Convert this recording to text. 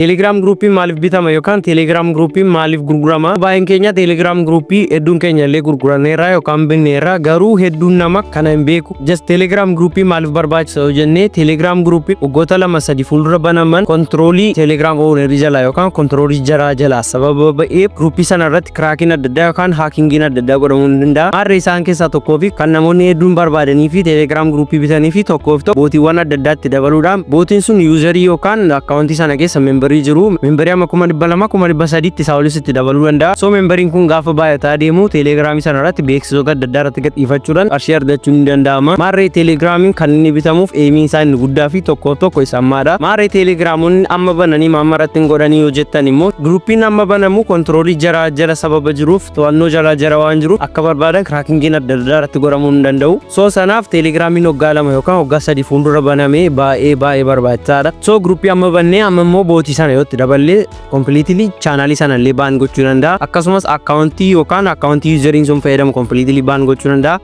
Telegram group maaliif bitama yookaan Telegram group maaliif gurgurama? Baay'een keenya Telegram group hedduun keenya illee gurguraneera yookaan binneera garuu hedduun nama kana hin beeku. Just Telegram group maaliif barbaachisa yoo jenne Telegram group waggoota 2-3 fuuldura banaman controlii Telegram owner jala yookaan controlii jala sababa ba'ee group sana irratti cracking adda addaa yookaan hacking adda addaa godhamuu danda'a. Maarree isaan keessaa tokkoo fi kan namoonni hedduun barbaadanii fi Telegram group bitanii fi tokkoof tokko bootiiwwan adda addaatti dabaluudhaan bootiin sun userii yookaan akkaawuntii sana keessa memberii jiru. Memberii amma 200,000 isa olisitti dabaluu danda'a. So memberiin kun gaafa baay'ataa deemu Telegram sana irratti beeksisoota adda addaa irratti gadhiifachuudhaan qarshii argachuun ni danda'ama. Maarree Telegramiin kan inni bitamuuf eemiin isaa inni guddaa fi tokko tokko isa ammaadha. Maarree Telegramoonni amma bananii maamma irratti godhanii yoo jettan immoo groupiin amma banamu kontroolii jala sababa jiruuf to'annoo jala waan jiruuf akka barbaadan crackingiin adda addaa irratti godhamuu hin danda'u. So sanaaf Telegramiin waggaa 2 yookaan waggaa 3 fuuldura banamee baay'ee barbaachisaadha. So groupii amma bannee amma immoo bootii sana yoo daballee completely channel sana illee ban gochuu danda'a. Akkasumas akkaawuntii yookaan akkaawuntii useriin sun fayyadamu completely ban gochuu danda'a.